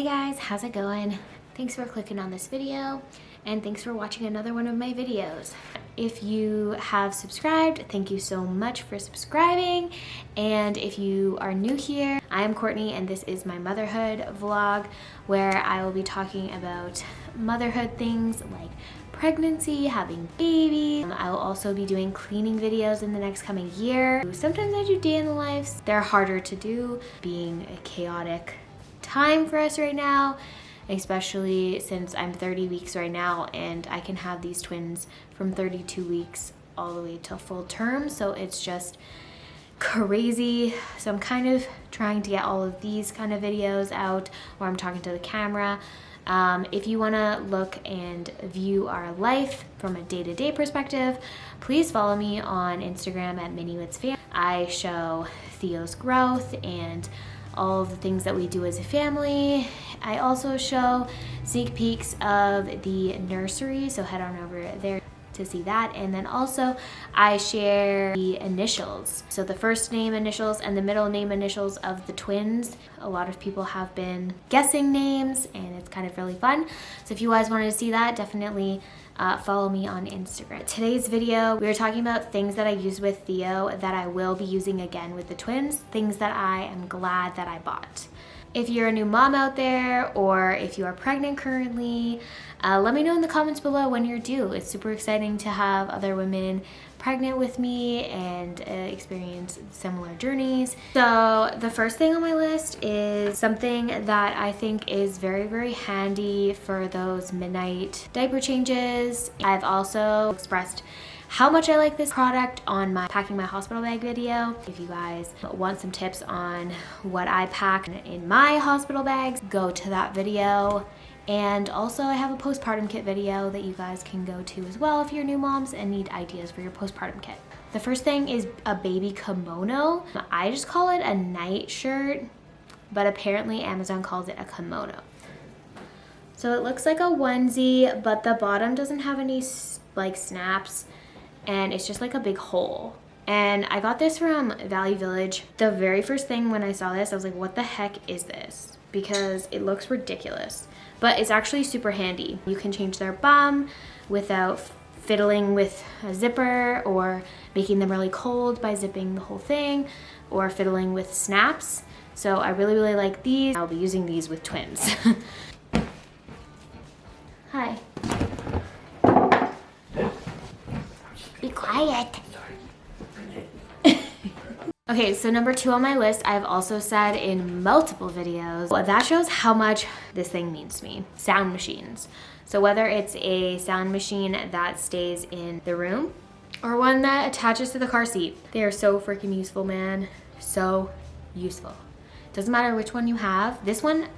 Hey guys, how's it going? Thanks for clicking on this video and thanks for watching another one of my videos. If you have subscribed, thank you so much for subscribing. And if you are new here, I am Courtney and this is my motherhood vlog where I will be talking about motherhood things like pregnancy, having babies. I will also be doing cleaning videos in the next coming year. Sometimes I do day in the lives. They're harder to do, being a chaotic time for us right now, especially since I'm 30 weeks right now and I can have these twins from 32 weeks all the way till full term. So it's just crazy. So I'm kind of trying to get all of these kind of videos out where I'm talking to the camera. If you want to look and view our life from a day-to-day perspective, please follow me on Instagram at MiniWitsFam. I show Theo's growth and all of the things that we do as a family. I also show sneak peeks of the nursery, so head on over there to see that. And then also I share the initials, so the first name initials and the middle name initials of the twins. A lot of people have been guessing names and it's kind of really fun. So if you guys wanted to see that, definitely follow me on Instagram. Today's video, we are talking about things that I use with Theo that I will be using again with the twins, things that I am glad that I bought. If you're a new mom out there or if you are pregnant currently, let me know in the comments below when you're due. It's super exciting to have other women pregnant with me and experience similar journeys. So the first thing on my list is something that I think is very, very handy for those midnight diaper changes. I've also expressed how much I like this product on my packing my hospital bag video. If you guys want some tips on what I pack in my hospital bags, go to that video. And also I have a postpartum kit video that you guys can go to as well if you're new moms and need ideas for your postpartum kit. The first thing is a baby kimono. I just call it a night shirt, but apparently Amazon calls it a kimono. So it looks like a onesie, but the bottom doesn't have any like snaps and it's just like a big hole. And I got this from Value Village. The very first thing when I saw this, I was like, what the heck is this? Because it looks ridiculous. But it's actually super handy. You can change their bum without fiddling with a zipper or making them really cold by zipping the whole thing or fiddling with snaps. So I really, really like these. I'll be using these with twins. Hi. Be quiet. Okay, so number 2 on my list, I've also said in multiple videos, that shows how much this thing means to me. Sound machines. So whether it's a sound machine that stays in the room or one that attaches to the car seat, they are so freaking useful, man. So useful. Doesn't matter which one you have. This one,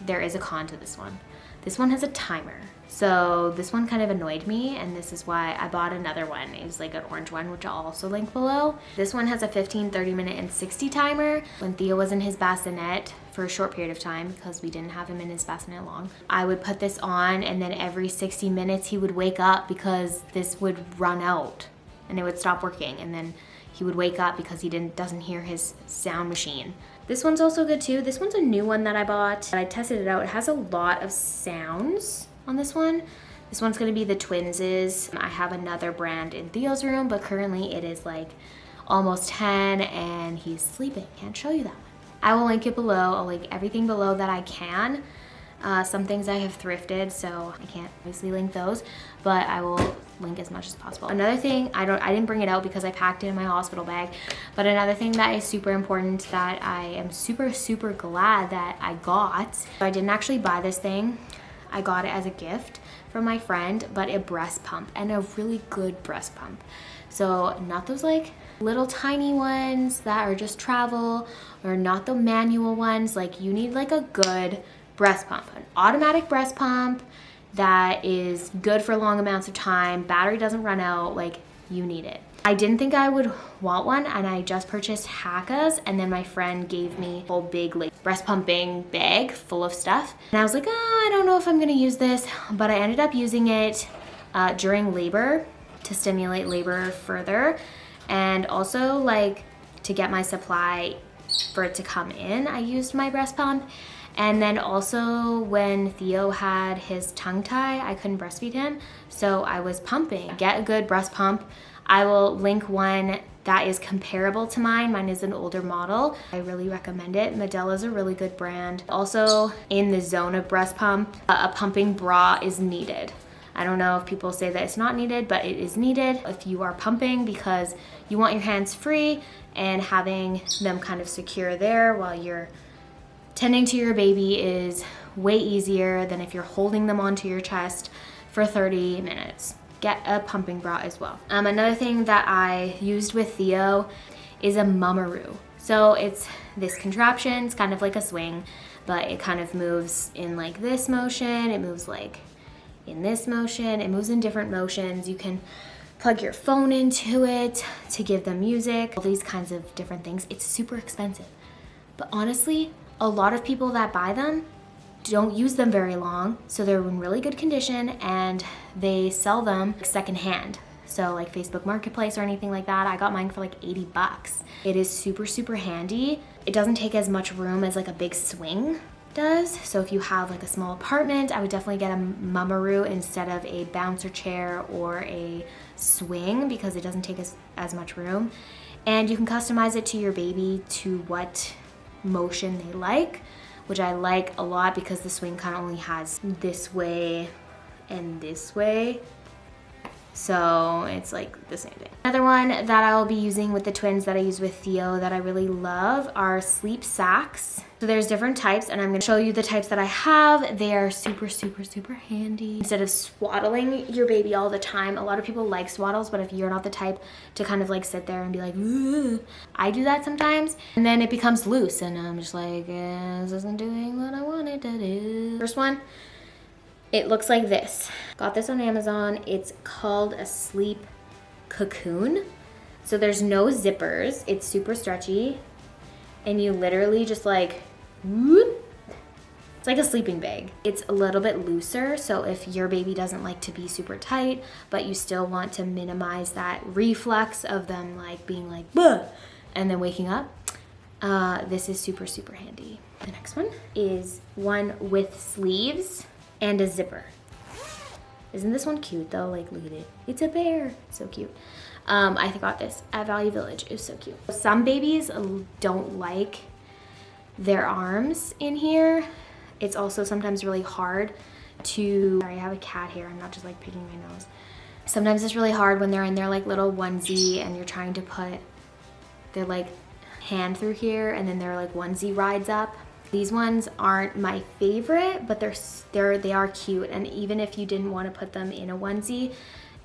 there is a con to this one. This one has a timer. So this one kind of annoyed me and this is why I bought another one. It was like an orange one, which I'll also link below. This one has a 15, 30 minute and 60 timer. When Theo was in his bassinet for a short period of time, because we didn't have him in his bassinet long, I would put this on and then every 60 minutes he would wake up because this would run out and it would stop working. And then he would wake up because he doesn't hear his sound machine. This one's also good too. This one's a new one that I bought. I tested it out. It has a lot of sounds on this one. This one's gonna be the Twinses. I have another brand in Theo's room, but currently it is like almost 10 and he's sleeping. Can't show you that one. I will link it below. I'll link everything below that I can. Some things I have thrifted, so I can't obviously link those, but I will link as much as possible. Another thing, I didn't bring it out because I packed it in my hospital bag, but another thing that is super important that I am super, super glad that I got. I didn't actually buy this thing. I got it as a gift from my friend, but a breast pump and a really good breast pump. So not those like little tiny ones that are just travel or not the manual ones. Like you need like a good breast pump, an automatic breast pump that is good for long amounts of time. Battery doesn't run out, like you need it. I didn't think I would want one and I just purchased Hakka's and then my friend gave me a whole big like breast pumping bag full of stuff. And I was like, oh, I don't know if I'm gonna use this, but I ended up using it during labor to stimulate labor further and also like to get my supply for it to come in, I used my breast pump. And then also when Theo had his tongue tie, I couldn't breastfeed him, so I was pumping. Get a good breast pump. I will link one that is comparable to mine. Mine is an older model. I really recommend it. Medela is a really good brand. Also, in the zone of breast pump, a pumping bra is needed. I don't know if people say that it's not needed, but it is needed if you are pumping, because you want your hands free, and having them kind of secure there while you're tending to your baby is way easier than if you're holding them onto your chest for 30 minutes. Get a pumping bra as well. Another thing that I used with Theo is a Mamaroo. So it's this contraption, it's kind of like a swing, but it kind of moves in like this motion, it moves like in this motion, it moves in different motions. You can plug your phone into it to give them music, all these kinds of different things. It's super expensive, but honestly, a lot of people that buy them don't use them very long, so they're in really good condition, and they sell them secondhand. So like Facebook Marketplace or anything like that. I got mine for like 80 bucks. It is super, super handy. It doesn't take as much room as like a big swing does. So if you have like a small apartment, I would definitely get a Mamaroo instead of a bouncer chair or a swing, because it doesn't take as much room. And you can customize it to your baby to what motion they like, which I like a lot, because the swing kind of only has this way and this way, so it's like the same thing. Another one that I'll be using with the twins that I use with Theo that I really love are sleep sacks. So there's different types, and I'm gonna show you the types that I have. They are super, super, super handy. Instead of swaddling your baby all the time, a lot of people like swaddles, but if you're not the type to kind of like sit there and be like, ugh, I do that sometimes, and then it becomes loose, and I'm just like, this isn't doing what I wanted to do. First one, it looks like this. Got this on Amazon. It's called a sleep Cocoon. So there's no zippers. It's super stretchy. And you literally just like, whoop. It's like a sleeping bag. It's a little bit looser, so if your baby doesn't like to be super tight, but you still want to minimize that reflex of them like being like, buh, and then waking up, this is super, super handy. The next one is one with sleeves and a zipper. Isn't this one cute though? Like, look at it. It's a bear. So cute. I got this at Value Village. It was so cute. Some babies don't like their arms in here. It's also sometimes really hard to, sorry, I have a cat here. I'm not just like picking my nose. Sometimes it's really hard when they're in their like little onesie and you're trying to put their like hand through here, and then their like onesie rides up. These ones aren't my favorite, but they are cute. And even if you didn't want to put them in a onesie,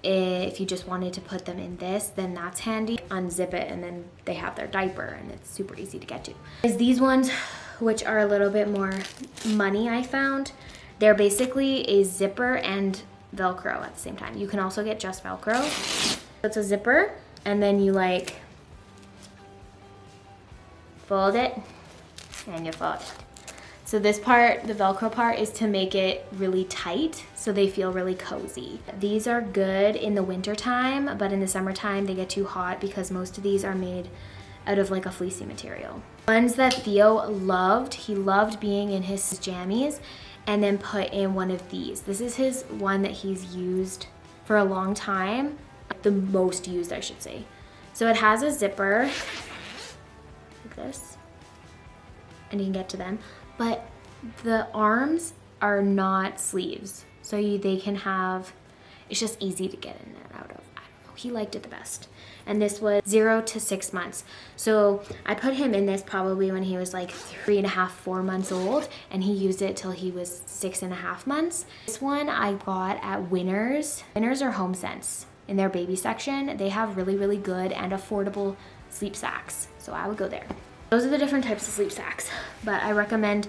if you just wanted to put them in this, then that's handy. Unzip it, and then they have their diaper, and it's super easy to get to. Is these ones, which are a little bit more money, I found. They're basically a zipper and Velcro at the same time. You can also get just Velcro. So it's a zipper, and then you like fold it, and you fold it. So this part, the Velcro part, is to make it really tight so they feel really cozy. These are good in the winter time, but in the summertime they get too hot because most of these are made out of like a fleecy material. Ones that Theo loved, he loved being in his jammies and then put in one of these. This is his one that he's used for a long time, the most used I should say. So it has a zipper like this, and you can get to them. But the arms are not sleeves, so they can have, it's just easy to get in and out of. I don't know, he liked it the best. And this was 0 to 6 months. So I put him in this probably when he was like 3.5, 4 months old, and he used it till he was 6.5 months. This one I got at Winners. Winners or HomeSense. In their baby section, they have really, really good and affordable sleep sacks. So I would go there. Those are the different types of sleep sacks, but I recommend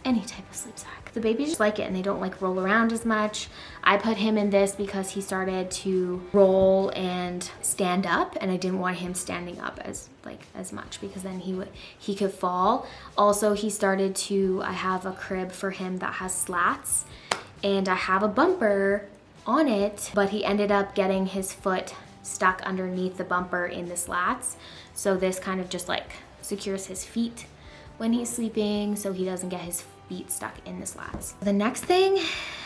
any type of sleep sack. The babies just like it, and they don't like roll around as much. I put him in this because he started to roll and stand up, and I didn't want him standing up as much because then he could fall. Also, he started to, I have a crib for him that has slats, and I have a bumper on it, but he ended up getting his foot stuck underneath the bumper in the slats. So this kind of just like secures his feet when he's sleeping so he doesn't get his feet stuck in the slats. The next thing,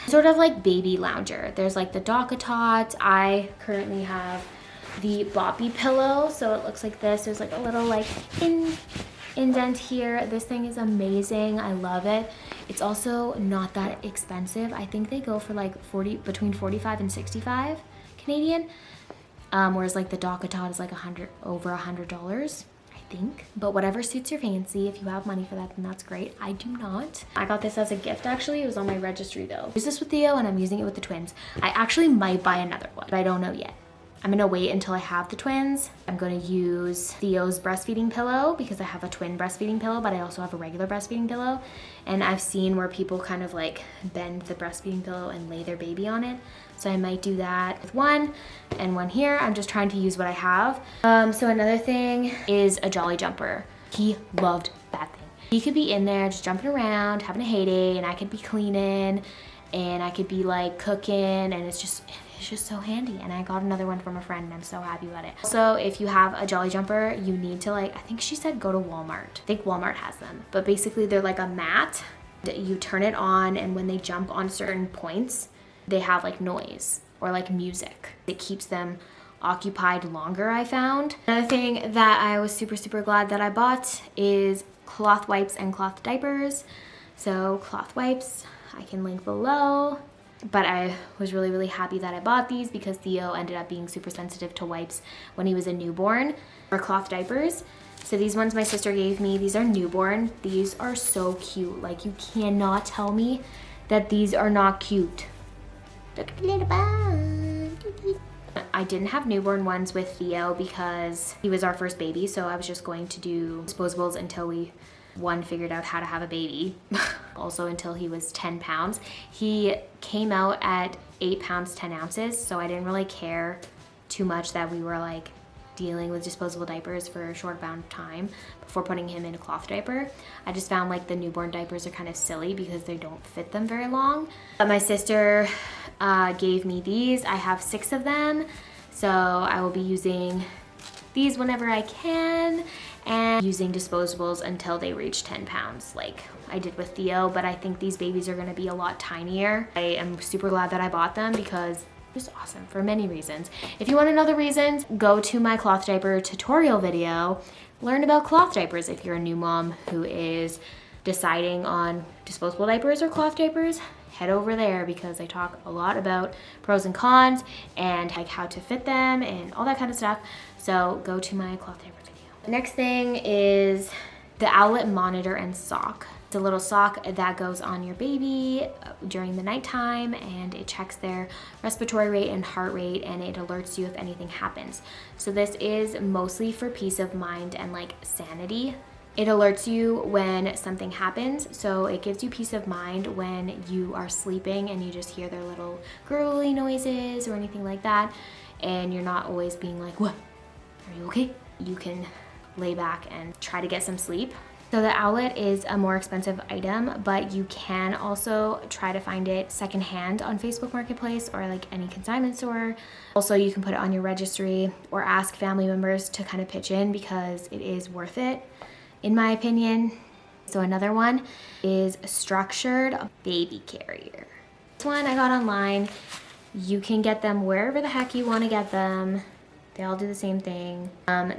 sort of like baby lounger. There's like the Dock-a-Tot. I currently have the Boppy Pillow, so it looks like this. There's like a little like indent here. This thing is amazing. I love it. It's also not that expensive. I think they go for like between 45 and 65 Canadian. Whereas like the Dock-a-Tot is like over $100, I think. But whatever suits your fancy. If you have money for that, then that's great. I do not. I got this as a gift actually. It was on my registry though. I use this with Theo and I'm using it with the twins. I actually might buy another one, but I don't know yet. I'm gonna wait until I have the twins. I'm gonna use Theo's breastfeeding pillow because I have a twin breastfeeding pillow, but I also have a regular breastfeeding pillow. And I've seen where people kind of like bend the breastfeeding pillow and lay their baby on it. So I might do that with one and one here. I'm just trying to use what I have. So another thing is a Jolly Jumper. He loved that thing. He could be in there just jumping around, having a heyday, and I could be cleaning and I could be like cooking, and it's just so handy. And I got another one from a friend and I'm so happy about it. So if you have a Jolly Jumper, you need to like, I think she said go to Walmart. I think Walmart has them, but basically they're like a mat that you turn it on, and when they jump on certain points, they have like noise or like music. It keeps them occupied longer, I found. Another thing that I was super glad that I bought is cloth wipes and cloth diapers. So cloth wipes, I can link below. But I was really happy that I bought these because Theo ended up being super sensitive to wipes when he was a newborn. Or cloth diapers. So these ones my sister gave me, these are newborn. These are so cute. Like, you cannot tell me that these are not cute. Look at the little bun. I didn't have newborn ones with Theo because he was our first baby, so I was just going to do disposables until we figured out how to have a baby. Also until he was 10 pounds. He came out at 8 pounds 10 ounces, so I didn't really care too much that we were like dealing with disposable diapers for a short amount of time before putting him in a cloth diaper. I just found like the newborn diapers are kind of silly because they don't fit them very long. But my sister gave me these. I have 6 of them, so I will be using these whenever I can and using disposables until they reach 10 pounds like I did with Theo. But I think these babies are going to be a lot tinier. I am super glad that I bought them because it's awesome for many reasons. If you want to know the reasons, go to my cloth diaper tutorial video. Learn about cloth diapers if you're a new mom who is deciding on disposable diapers or cloth diapers. Head over there because I talk a lot about pros and cons and like how to fit them and all that kind of stuff. So go to my cloth diaper video. The next thing is the Owlet monitor and sock. It's a little sock that goes on your baby during the nighttime, and it checks their respiratory rate and heart rate, and it alerts you if anything happens. So this is mostly for peace of mind and like sanity. It alerts you when something happens, so it gives you peace of mind when you are sleeping and you just hear their little gurgly noises or anything like that, and you're not always being like, what? Are you okay? You can lay back and try to get some sleep. So the Owlet is a more expensive item, but you can also try to find it secondhand on Facebook Marketplace or like any consignment store. Also, you can put it on your registry or ask family members to kind of pitch in because it is worth it, in my opinion. So another one is a structured baby carrier. This one I got online. You can get them wherever the heck you want to get them. They all do the same thing.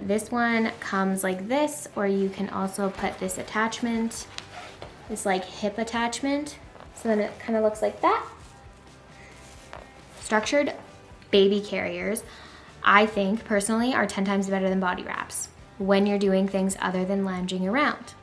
This one comes like this, or you can also put this attachment, this like hip attachment. So then it kind of looks like that. Structured baby carriers, I think personally, are 10 times better than body wraps when you're doing things other than lounging around.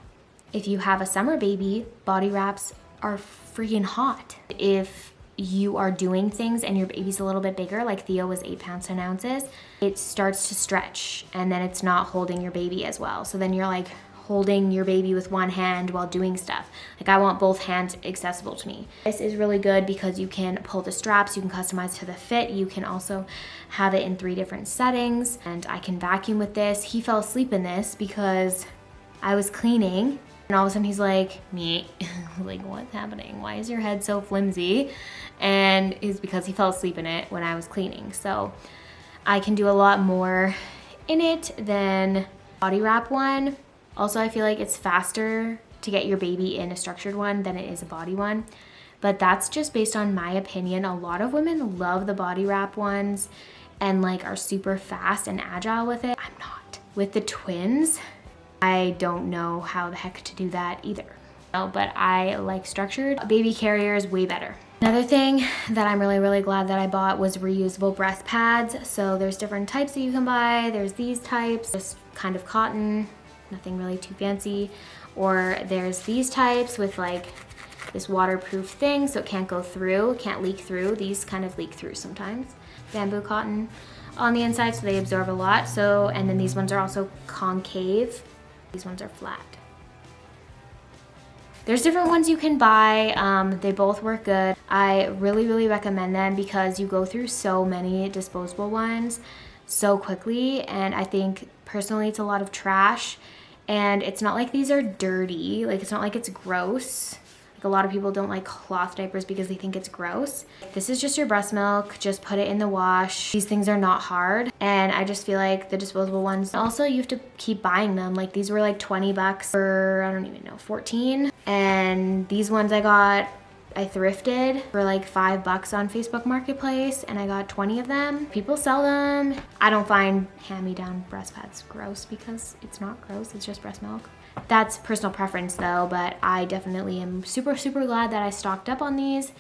If you have a summer baby, body wraps are freaking hot. If you are doing things and your baby's a little bit bigger, like Theo was 8 pounds 10 ounces, it starts to stretch and then it's not holding your baby as well. So then you're like holding your baby with one hand while doing stuff. Like, I want both hands accessible to me. This is really good because you can pull the straps, you can customize to the fit, you can also have it in 3 different settings, and I can vacuum with this. He fell asleep in this because I was cleaning and all of a sudden he's like, me, like, what's happening? Why is your head so flimsy? And it's because he fell asleep in it when I was cleaning. So I can do a lot more in it than body wrap one. Also, I feel like it's faster to get your baby in a structured one than it is a body one. But that's just based on my opinion. A lot of women love the body wrap ones and like are super fast and agile with it. I'm not. With the twins, I don't know how the heck to do that either. No, but I like structured. Baby carriers way better. Another thing that I'm really glad that I bought was reusable breast pads. So there's different types that you can buy. There's these types, just kind of cotton, nothing really too fancy. Or there's these types with like this waterproof thing so it can't go through, can't leak through. These kind of leak through sometimes. Bamboo cotton on the inside so they absorb a lot. So, and then these ones are also concave. These ones are flat. There's different ones you can buy. They both work good. I really recommend them because you go through so many disposable ones so quickly, and I think personally it's a lot of trash, and it's not like these are dirty. Like, it's not like it's gross. Like, a lot of people don't like cloth diapers because they think it's gross. This is just your breast milk. Just put it in the wash. These things are not hard. And I just feel like the disposable ones, also you have to keep buying them. Like, these were like 20 bucks for, I don't even know, 14. And these ones I thrifted for like 5 bucks on Facebook Marketplace, and I got 20 of them. People sell them. I don't find hand-me-down breast pads gross because it's not gross, it's just breast milk. That's personal preference though, but I definitely am super glad that I stocked up on these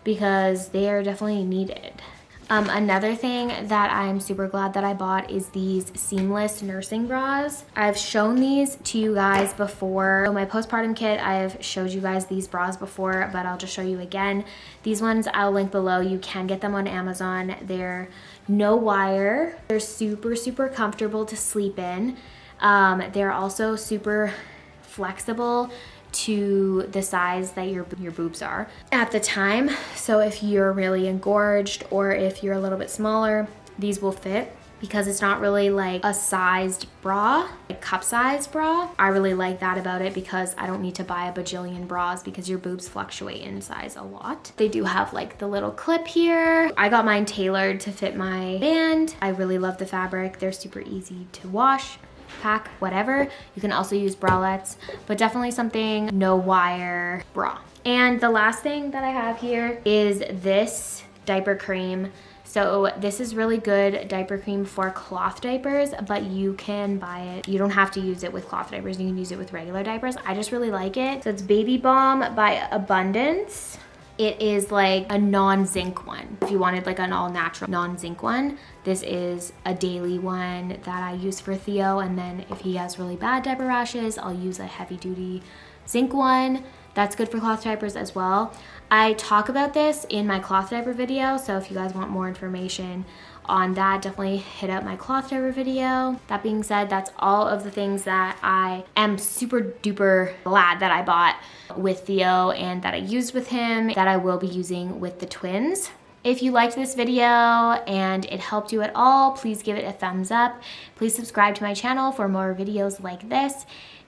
because they are definitely needed. Another thing that I'm super glad that I bought is these seamless nursing bras. I've shown these to you guys before. So my postpartum kit, I have showed you guys these bras before, but I'll just show you again. These ones I'll link below. You can get them on Amazon. They're no wire. They're super comfortable to sleep in. They're also super flexible to the size that your boobs are at the time. So if you're really engorged or if you're a little bit smaller, these will fit because it's not really like a sized bra, a cup-sized bra. I really like that about it because I don't need to buy a bajillion bras because your boobs fluctuate in size a lot. They do have like the little clip here. I got mine tailored to fit my band. I really love the fabric. They're super easy to wash, pack, whatever. You can also use bralettes, but definitely something no wire bra. And the last thing that I have here is this diaper cream. So this is really good diaper cream for cloth diapers, but you can buy it. You don't have to use it with cloth diapers. You can use it with regular diapers. I just really like it. So it's Baby Balm by Abundance. It is like a non-zinc one. If you wanted like an all-natural non-zinc one, this is a daily one that I use for Theo. And then if he has really bad diaper rashes, I'll use a heavy-duty zinc one. That's good for cloth diapers as well. I talk about this in my cloth diaper video, so if you guys want more information on that, definitely hit up my cloth diaper video. That being said, that's all of the things that I am super duper glad that I bought with Theo and that I used with him, that I will be using with the twins. If you liked this video and it helped you at all, please give it a thumbs up. Please subscribe to my channel for more videos like this.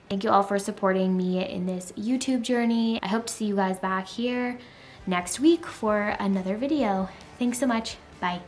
Thank you all for supporting me in this YouTube journey. I hope to see you guys back here next week for another video. Thanks so much. Bye.